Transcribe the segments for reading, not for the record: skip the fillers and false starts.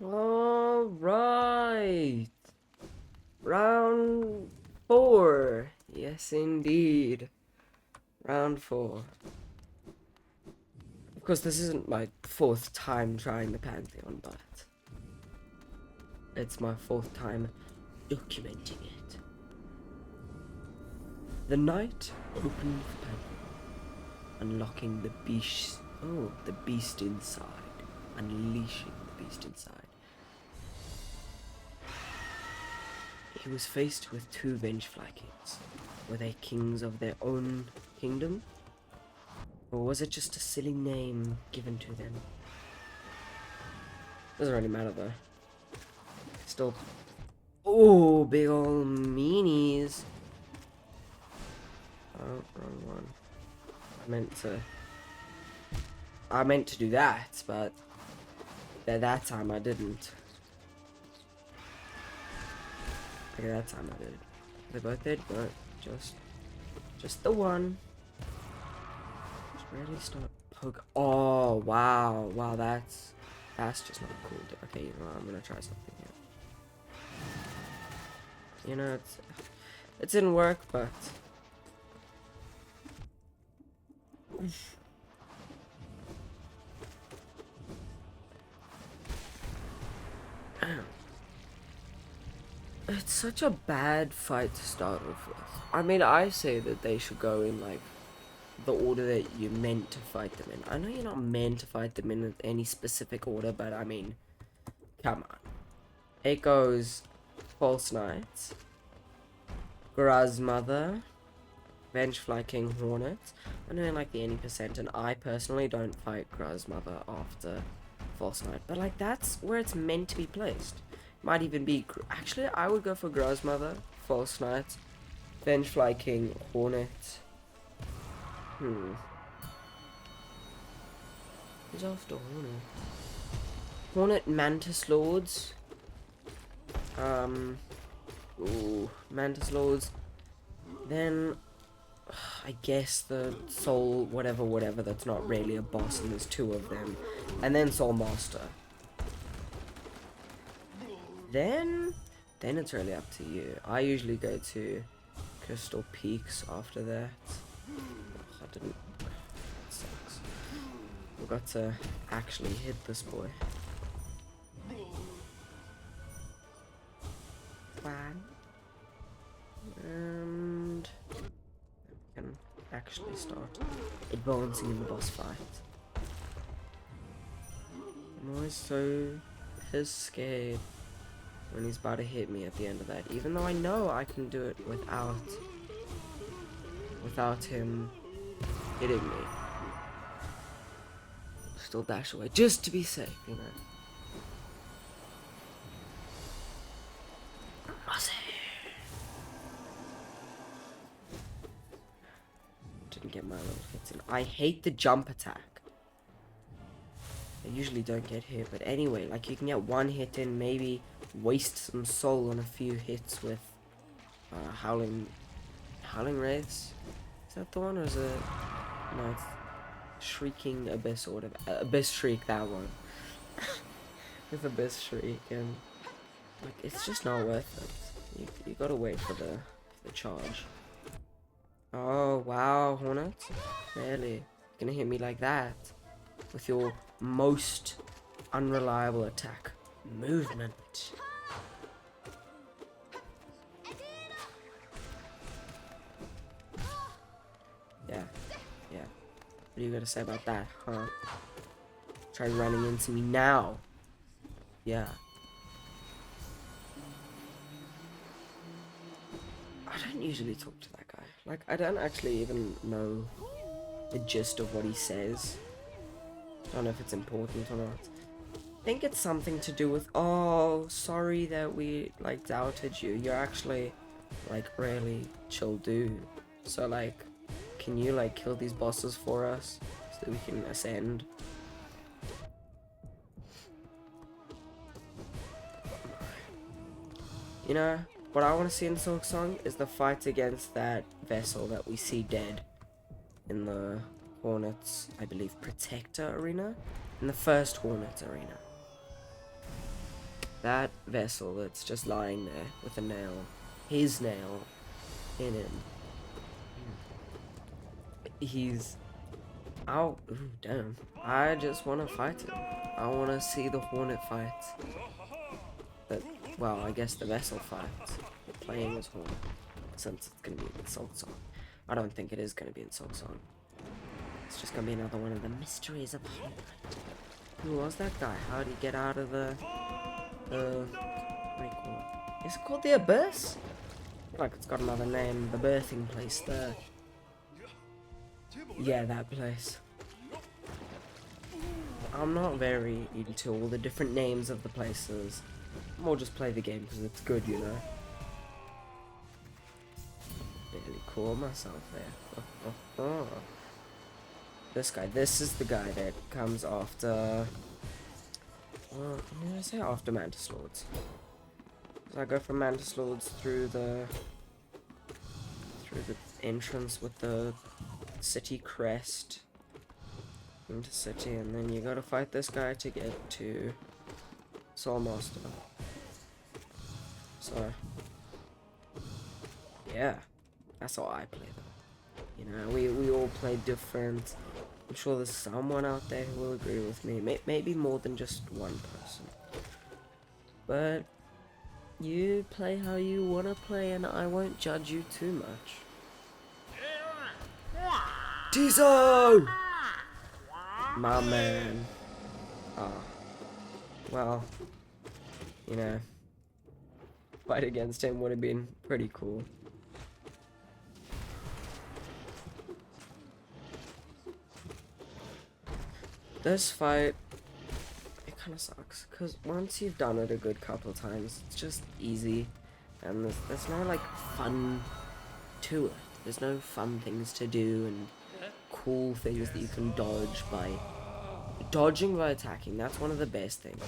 All right. Round 4. Yes, indeed. Round 4. Of course, this isn't my fourth time trying the Pantheon, but it's my fourth time documenting it. The night opened the Pantheon, unlocking the beast. Oh, the beast inside. Unleashing the beast inside. He was faced with two Vengefly kings. Were they kings of their own kingdom? Or was it just a silly name given to them? Doesn't really matter though. Still. Oh, big ol' meanies. Oh, wrong one. I meant to do that, but that time I didn't. Okay, that time I did. They both did, but just the one. Just really start poke. Oh wow, wow, that's just not cool. Okay, you know what, I'm gonna try something here. You know, it didn't work, but it's such a bad fight to start off with. I mean, I say that they should go in like the order that you're meant to fight them in. I know you're not meant to fight them in any specific order, but I mean, come on. It goes False Knights, Graz Mother, Vengefly King Hornet. I know like the any percent, and I personally don't fight Graz Mother after False Knight, but like that's where it's meant to be placed. Might even be. Actually, I would go for Graz Mother, False Knight, Vengefly King, Hornet. Who's after Hornet? Hornet Mantis Lords. Ooh, Mantis Lords. Then I guess the Soul whatever that's not really a boss, and there's two of them. And then Soul Master. Then it's really up to you. I usually go to Crystal Peaks after that. I didn't. That sucks. We've got to actually hit this boy. Fine. And we can actually start advancing in the boss fight. I'm always so scared when he's about to hit me at the end of that, even though I know I can do it without him hitting me. Still dash away just to be safe, you know. Didn't get my little hits in. I hate the jump attack. I usually don't get hit, but anyway, like you can get one hit in, maybe waste some soul on a few hits with Howling Wraiths. Is that the one, or is it? No, it's Shrieking Abyss or whatever. Abyss Shriek, that one. With Abyss Shriek, and like it's just not worth it. You gotta wait for the charge. Oh wow, Hornet, really? You're gonna hit me like that with your most unreliable attack, movement. Yeah. What are you gonna say about that, huh? Try running into me now. Yeah. I don't usually talk to that guy. Like, I don't actually even know the gist of what he says. I don't know if it's important or not. I think it's something to do with, oh, sorry that we, like, doubted you. You're actually, like, really chill dude. So, like, can you, like, kill these bosses for us so that we can ascend? You know, what I want to see in Silksong is the fight against that vessel that we see dead in the Hornets, I believe, Protector Arena? In the first Hornets Arena. that vessel that's just lying there with a nail, his nail in him. He's out. Ooh, damn. I just want to fight him. I want to see the Hornet fight. But, well, I guess the vessel fights. Playing as Hornet. Since it's going to be in Salt Song. I don't think it is going to be in Salt Song. It's just going to be another one of the mysteries of Hollow Knight. Who was that guy? How did he get out of the what do you call it? Is it called the Abyss? I feel like it's got another name. The birthing place there. Yeah, that place. I'm not very into all the different names of the places. I'll just play the game because it's good, you know. Really cool myself there. This guy, this is the guy that comes after... Well, did I say after Mantis Lords? So I go from Mantis Lords through the entrance with the city crest into city, and then you gotta fight this guy to get to Soul Master. So yeah, that's how I play them. You know, we all play different. I'm sure there's someone out there who will agree with me. Maybe more than just one person. But you play how you want to play, and I won't judge you too much. Tizo! My man. Ah. Well, you know, fight against him would have been pretty cool. This fight, it kind of sucks, because once you've done it a good couple times, it's just easy, and there's no, like, fun to it. There's no fun things to do, and cool things that you can dodge by... Dodging by attacking, that's one of the best things.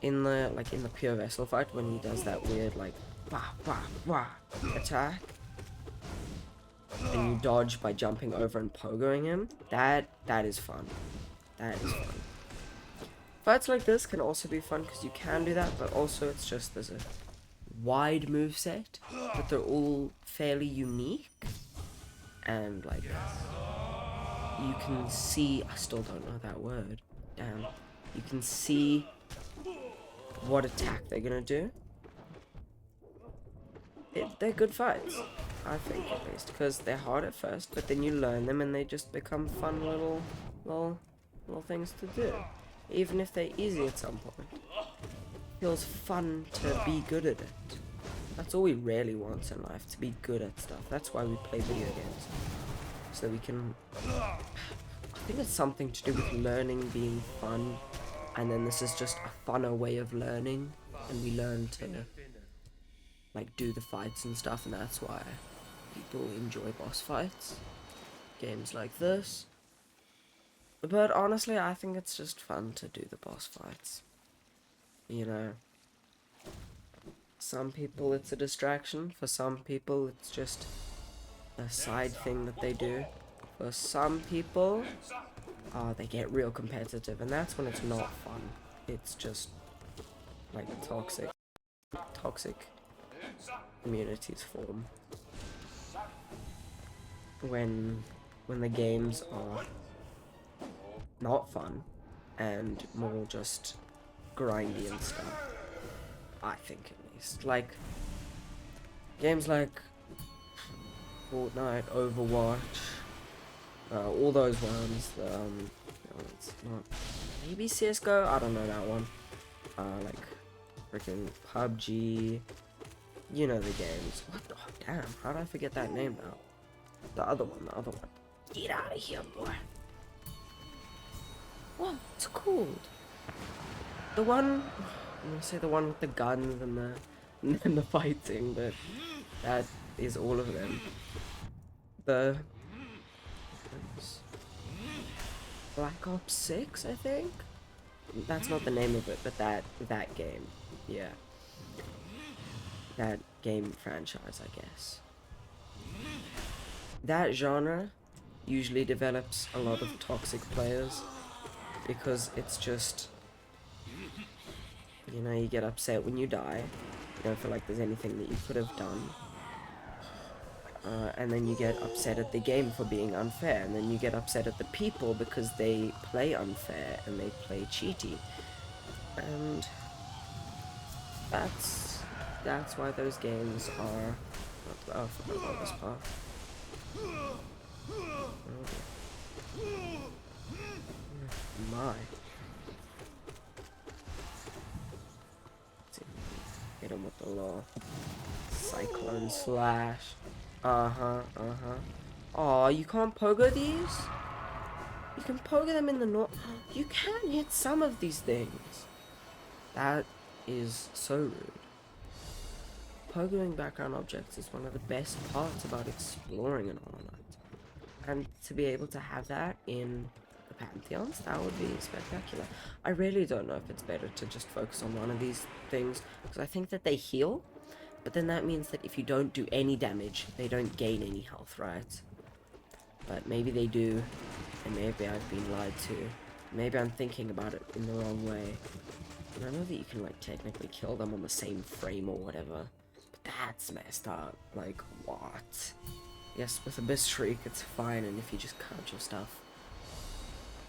In the pure vessel fight, when he does that weird, like, wah, wah, wah attack, and you dodge by jumping over and pogoing him, that is fun. That is fun. Fights like this can also be fun because you can do that, but also it's just there's a wide moveset, but they're all fairly unique, and like you can see. I still don't know that word. Damn. You can see what attack they're gonna do. They're good fights, I think, at least, because they're hard at first, but then you learn them and they just become fun little things to do. Even if they're easy at some point. Feels fun to be good at it. That's all we really want in life, to be good at stuff. That's why we play video games. So we can... I think it's something to do with learning being fun, and then this is just a funner way of learning, and we learn to like do the fights and stuff, and that's why people enjoy boss fights, games like this. But honestly, I think it's just fun to do the boss fights. You know, some people it's a distraction, for some people it's just a side thing that they do. For some people, they get real competitive, and that's when it's not fun. It's just like toxic communities form when the games are not fun and more just grindy and stuff. I think, at least, like games like Fortnite, Overwatch, all those ones. No, it's not. Maybe CS:GO. I don't know that one. Like freaking PUBG. You know the games. What the? Oh, damn. How did I forget that name now? The other one. Get out of here, boy. What's it called? The one. I'm gonna say the one with the guns and the fighting, but that is all of them. The Black Ops 6, I think? That's not the name of it, but that game. Yeah. That game franchise, I guess. That genre usually develops a lot of toxic players because it's just You know, you get upset when you die. You don't feel like there's anything that you could have done. And then you get upset at the game for being unfair. And then you get upset at the people because they play unfair and they play cheaty. And that's why those games are... Oh, I forgot about this part. Oh, my. Hit him with the law. Cyclone slash. Oh, you can't pogo these? You can pogo them in the north. You can hit some of these things. That is so rude. Pogoing background objects is one of the best parts about exploring an Hollow Knight. And to be able to have that in the Pantheons, that would be spectacular. I really don't know if it's better to just focus on one of these things, because I think that they heal, but then that means that if you don't do any damage, they don't gain any health, right? But maybe they do, and maybe I've been lied to. Maybe I'm thinking about it in the wrong way. And I know that you can, like, technically kill them on the same frame or whatever, but that's messed up. Like, what? Yes, with Abyss Shriek, it's fine, and if you just count your stuff,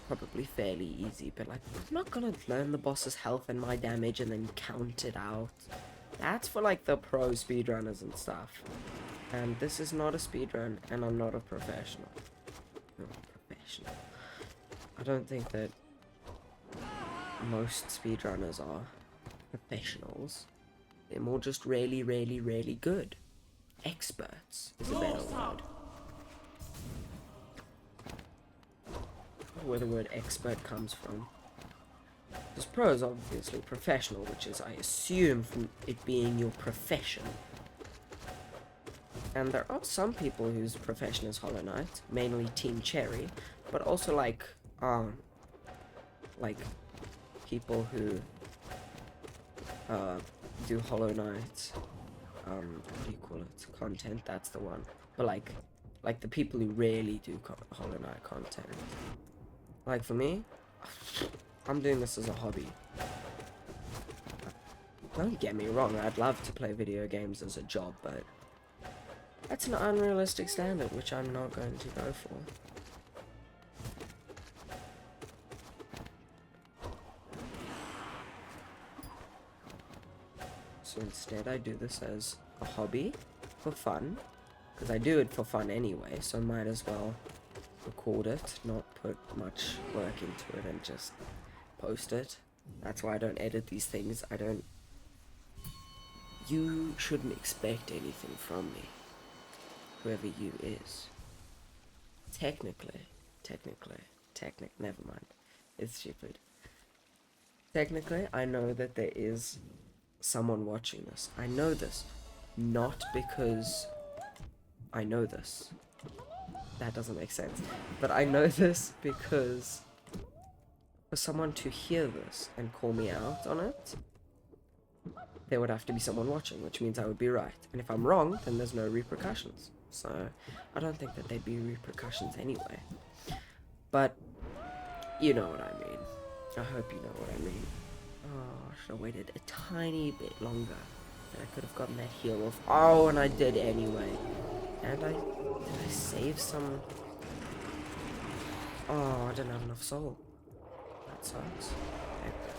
probably fairly easy, but, like, I'm not gonna learn the boss's health and my damage and then count it out. That's for, like, the pro speedrunners and stuff. And this is not a speedrun, and I'm not a professional. I'm not a professional. I don't think that most speedrunners are professionals. They're more just really, really, really good. Experts is a better word. Where the word expert comes from. Because pro is obviously professional, which is, I assume, from it being your profession. And there are some people whose profession is Hollow Knight, mainly Team Cherry, but also like people who do Hollow Knight, what do you call it? Content, that's the one. But like the people who really do Hollow Knight content. Like for me, I'm doing this as a hobby. Don't get me wrong, I'd love to play video games as a job, but that's an unrealistic standard, which I'm not going to go for. So instead I do this as a hobby, for fun, because I do it for fun anyway, so might as well record it, not put much work into it and just post it. That's why I don't edit these things. You shouldn't expect anything from me, whoever you is. Never mind. It's stupid. Technically, I know that there is someone watching this. I know this, not because I know this. That doesn't make sense. But I know this because for someone to hear this and call me out on it, there would have to be someone watching, which means I would be right. And if I'm wrong, then there's no repercussions. So I don't think that there'd be repercussions anyway. But you know what I mean. I hope you know what I mean. Oh, I should have waited a tiny bit longer. And I could have gotten that heal off. Oh, and I did anyway. And did I save some? Oh, I didn't have enough soul. That sucks. Okay.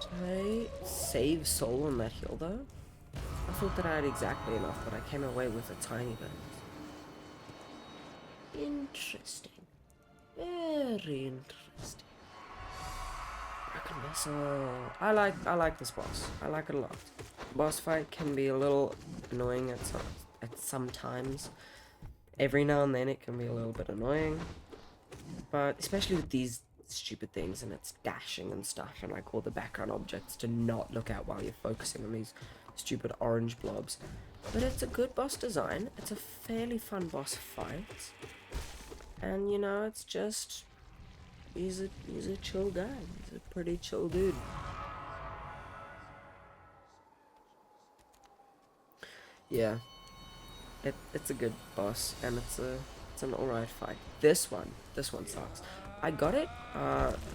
Did I save soul on that heal though? I thought that I had exactly enough, but I came away with a tiny bit. Interesting. Very interesting. Broken Vessel. I like this boss. I like it a lot. Boss fight can be a little annoying at some times. Every now and then it can be a little bit annoying. But especially with these stupid things and it's dashing and stuff and like all the background objects to not look at while you're focusing on these stupid orange blobs. But it's a good boss design. It's a fairly fun boss fight. And you know, it's just he's a chill guy. He's a pretty chill dude. Yeah. It's a good boss and it's an alright fight. This one sucks. I got it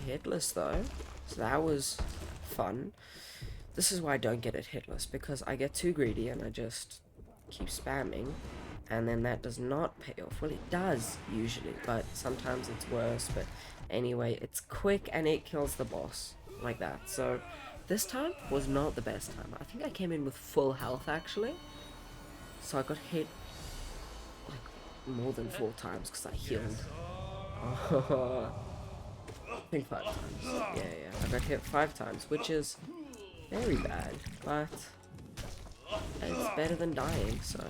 hitless though, so that was fun. This is why I don't get it hitless, because I get too greedy and I just keep spamming, and then that does not pay off. Well, it does usually, but sometimes it's worse. But anyway, it's quick and it kills the boss like that. So this time was not the best time. I think I came in with full health actually, so I got hit like more than 4 times because I healed. I think 5 times. Yeah, I got hit 5 times, which is very bad, but it's better than dying, so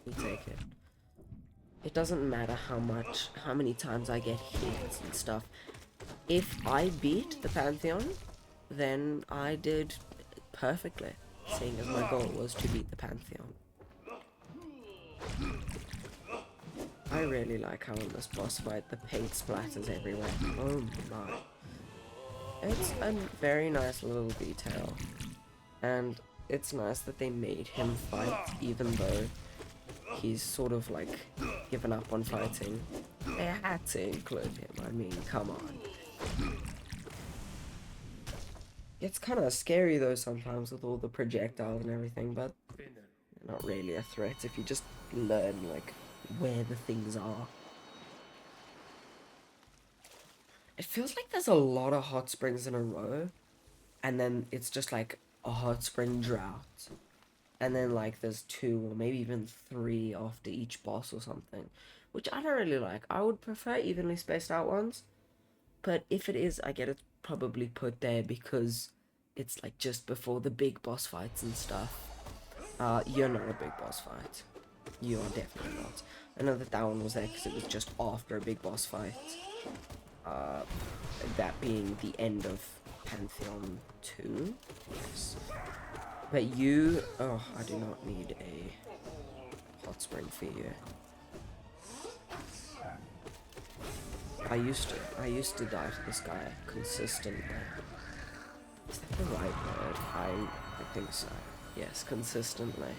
you take it. It doesn't matter how many times I get hit and stuff. If I beat the Pantheon, then I did perfectly, seeing as my goal was to beat the Pantheon. I really like how in this boss fight the paint splatters everywhere. Oh my. It's a very nice little detail. And it's nice that they made him fight even though he's sort of like given up on fighting. They had to include him, I mean, come on. It's kind of scary though sometimes with all the projectiles and everything, but they're not really a threat if you just learn like where the things are. It feels like there's a lot of hot springs in a row, and then it's just like a hot spring drought, and then like there's 2 or maybe even 3 after each boss or something, which I don't really like. I would prefer evenly spaced out ones, but if it is, I get it probably put there because it's like just before the big boss fights and stuff. You're not a big boss fight. You are definitely not. I know that one was there because it was just after a big boss fight. That being the end of Pantheon 2. Yes. But oh, I do not need a hot spring for you. I used to die to this guy consistently. Is that the right word? I think so. Yes, consistently.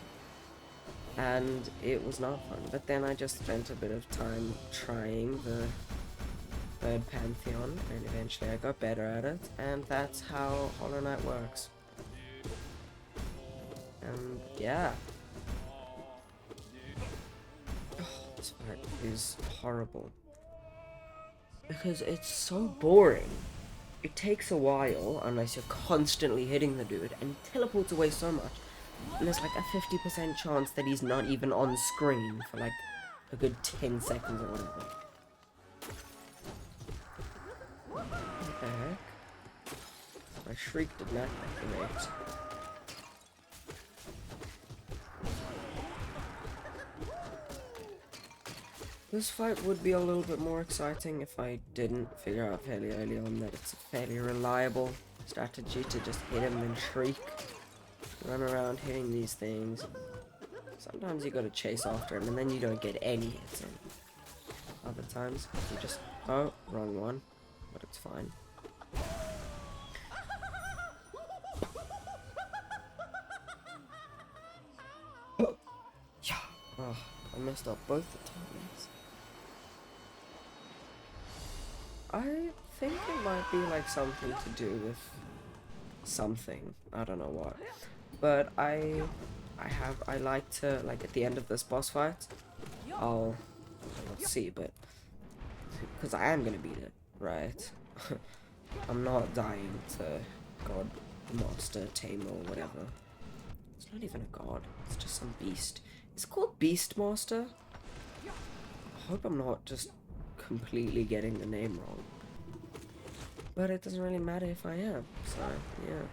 And it was not fun. But then I just spent a bit of time trying the third Pantheon, and eventually I got better at it, and that's how Hollow Knight works. And yeah. Oh, this fight is horrible. Because it's so boring. It takes a while, unless you're constantly hitting the dude, and he teleports away so much. And there's like a 50% chance that he's not even on screen for like a good 10 seconds or whatever. What the heck? My shriek did not activate. This fight would be a little bit more exciting if I didn't figure out fairly early on that it's a fairly reliable strategy to just hit him and shriek. Run around hitting these things. Sometimes you gotta chase after him and then you don't get any hits in. Other times you just, oh, wrong one, but it's fine. Oh, I messed up both the times. I think it might be like something to do with something. I don't know what. But I like to, like at the end of this boss fight, I'll see, but because I am gonna beat it, right? I'm not dying to God, monster, tamer, or whatever. It's not even a god, it's just some beast. It's called Beastmaster. I hope I'm not just completely getting the name wrong. But it doesn't really matter if I am, so yeah.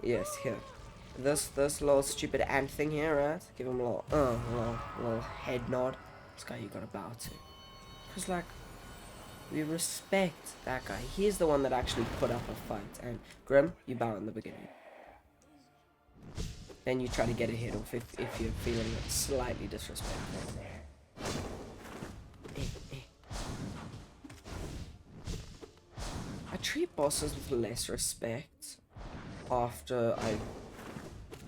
Yes, here. This little stupid ant thing here, right? Give him a little head nod. This guy you gotta bow to. Cause like, we respect that guy. He's the one that actually put up a fight. And Grim, you bow in the beginning. Then you try to get a hit off if you're feeling slightly disrespectful. I treat bosses with less respect after I've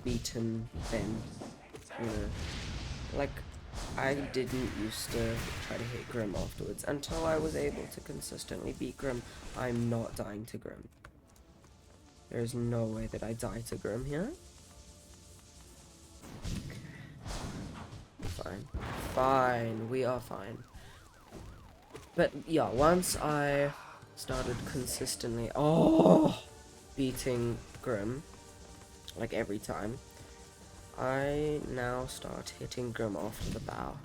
beaten them, you know. Like, I didn't used to try to hit Grim afterwards until I was able to consistently beat Grim. I'm not dying to Grim. There's no way that I die to Grim here. Fine. Fine, we are fine. But yeah, once I started consistently beating Grim, like every time, I now start hitting Grim after the bow.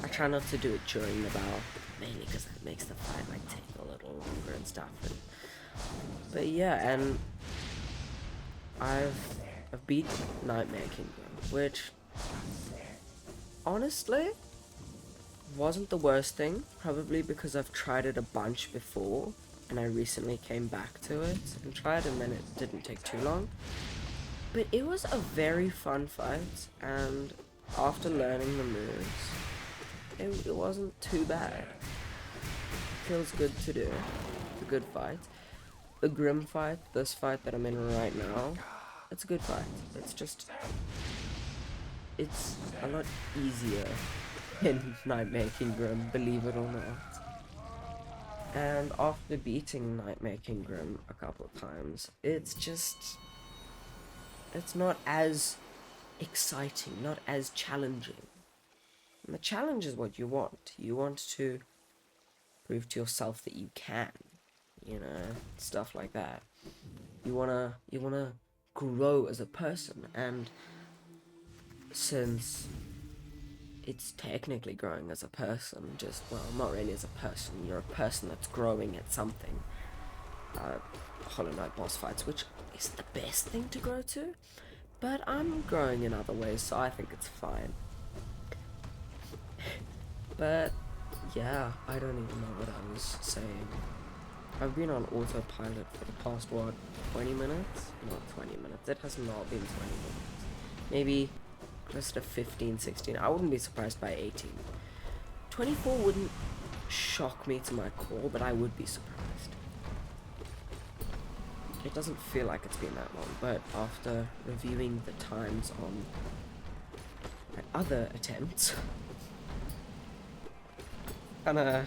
I try not to do it during the bow, mainly because that makes the fight like take a little longer and stuff. But yeah, and I've beat Nightmare Kingdom, which honestly wasn't the worst thing, probably because I've tried it a bunch before and I recently came back to it and tried, and then it didn't take too long. But it was a very fun fight, and after learning the moves, it wasn't too bad. Feels good to do. It's a good fight. The Grim fight, this fight that I'm in right now, it's a good fight. It's a lot easier in Nightmare Kingdom, believe it or not. And after beating Nightmare Kingdom a couple of times, it's not as exciting, not as challenging. And the challenge is what you want. You want to prove to yourself that you can, stuff like that. You wanna grow as a person, and since it's technically growing as a person, not really as a person, you're a person that's growing at something. Hollow Knight boss fights, which isn't the best thing to grow to, but I'm growing in other ways, so I think it's fine. But yeah, I don't even know what I was saying. I've been on autopilot for the past, 20 minutes? Not 20 minutes, it has not been 20 minutes. Maybe close to 15, 16, I wouldn't be surprised by 18. 24 wouldn't shock me to my core, but I would be surprised. It doesn't feel like it's been that long, but after reviewing the times on my other attempts, kinda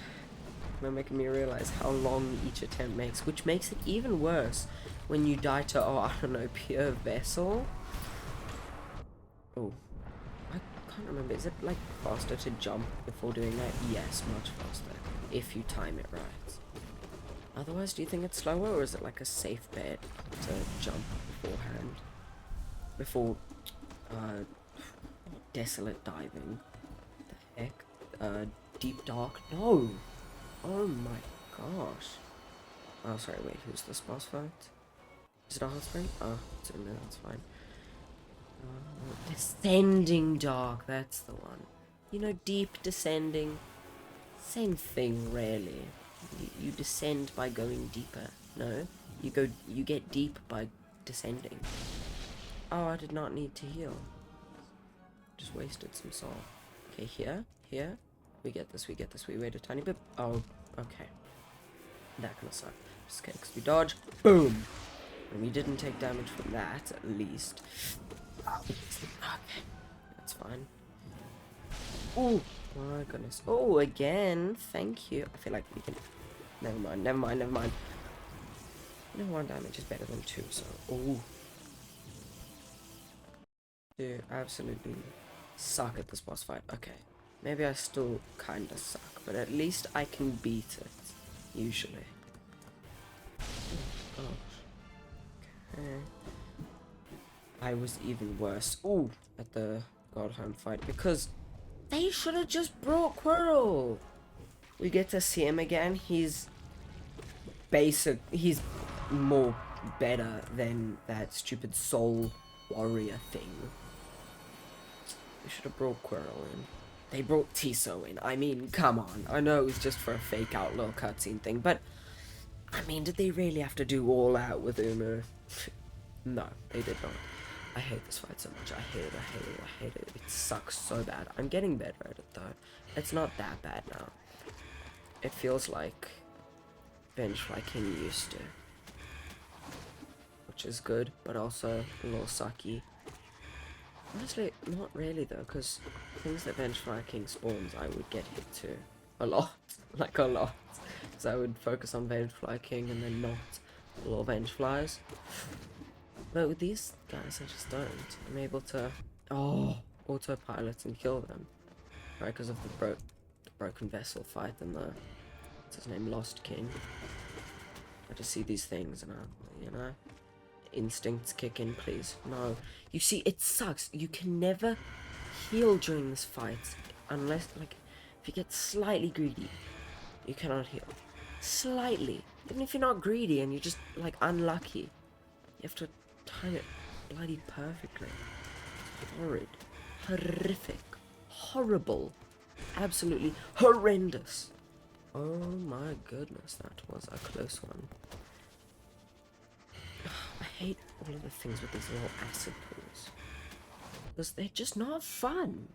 making me realize how long each attempt makes, which makes it even worse when you die to, I don't know, Pure Vessel. Oh, I can't remember, is it like faster to jump before doing that? Yes, much faster, if you time it right. Otherwise, do you think it's slower, or is it like a safe bet to jump beforehand? Before, Desolate Diving. The heck? Deep Dark? No! Oh my gosh. Oh, sorry, wait, who's this boss fight? Is it a hot spring? Oh, it's in there, that's fine. Descending Dark, that's the one. Deep descending. Same thing, really. You descend by going deeper. No, you get deep by descending. Oh, I did not need to heal. Just wasted some soul. Okay, here. We get this, we wait a tiny bit. Oh, okay. That kinda sucked. Just okay, because we dodge. Boom! And we didn't take damage from that, at least. Okay, that's fine. Oh, my goodness. Oh, again. Thank you. I feel like we can... Never mind. No, 1 damage is better than 2, so... Oh. Dude, I absolutely suck at this boss fight. Okay. Maybe I still kinda suck, but at least I can beat it. Usually. Oh, gosh. Okay. I was even worse. Ooh, at the Godheim fight, because they should have just brought Quirrell. We get to see him again. He's more better than that stupid soul warrior thing. They should have brought Quirrell in. They brought Tiso in. I mean, come on. I know it was just for a fake out little cutscene thing, but I mean, did they really have to do all out with Umu? No, they did not. I hate this fight so much. I hate it. It sucks so bad. I'm getting better at it though. It's not that bad now. It feels like Vengefly King used to. Which is good, but also a little sucky. Honestly, not really though, because things that Vengefly King spawns, I would get hit to. A lot. Like a lot. Because I would focus on Vengefly King and then not all Vengeflies. But with these guys, I just don't. I'm able to, autopilot and kill them. Right, because of the broken vessel fight and the, what's his name, Lost King. I just see these things and instincts kick in, please. No. You see, it sucks. You can never heal during this fight unless, like, if you get slightly greedy, you cannot heal. Slightly. Even if you're not greedy and you're just, like, unlucky, you have to time it bloody perfectly. Horrid. Horrific. Horrible. Absolutely horrendous. Oh my goodness, that was a close one. I hate all of the things with these little acid pools. Because they're just not fun.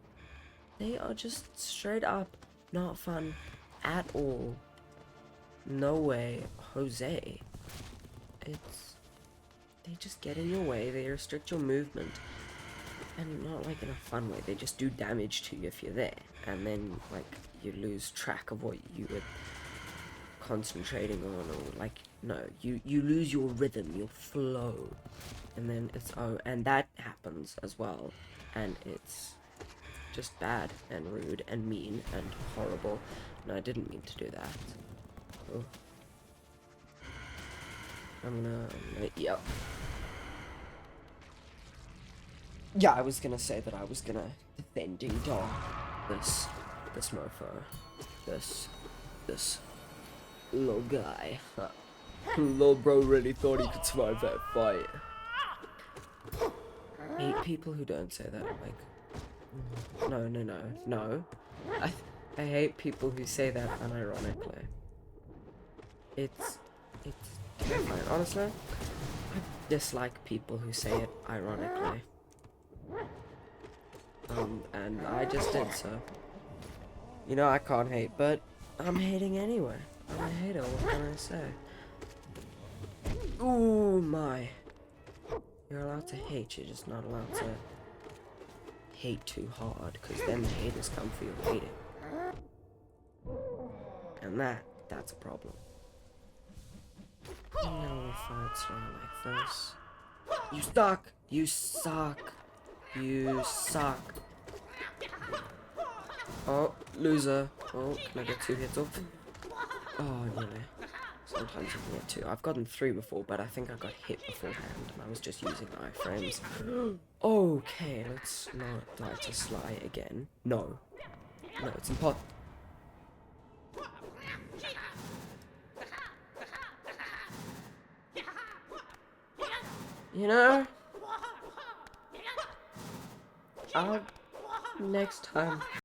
They are just straight up not fun at all. No way, Jose. They just get in your way, they restrict your movement. And not like in a fun way, they just do damage to you if you're there. And then, like, you lose track of what you were concentrating on, or like, no, you lose your rhythm, your flow. And then it's, and that happens as well. And it's just bad and rude and mean and horrible. No, I didn't mean to do that. Oh. I'm gonna, yep. Yeah, I was gonna say that I was gonna defending dog this mofo. This little guy. Little bro really thought he could survive that fight. I hate people who don't say that, like, no. I hate people who say that unironically. It's terrifying. Honestly, I dislike people who say it ironically. And I just did so. You know, I can't hate, but I'm hating anyway. I'm a hater, what can I say? Ooh, my. You're allowed to hate, you're just not allowed to hate too hard, because then the haters come for your hating. And that's a problem. And now we'll fight someone like this. You suck! You suck! You suck! Oh, loser. Oh, can I get 2 hits off? Oh, nearly. Sometimes you can get 2. I've gotten 3 before, but I think I got hit beforehand, and I was just using iframes. Okay, let's not die to Sly again. No. No, it's impossible. You know? Next time.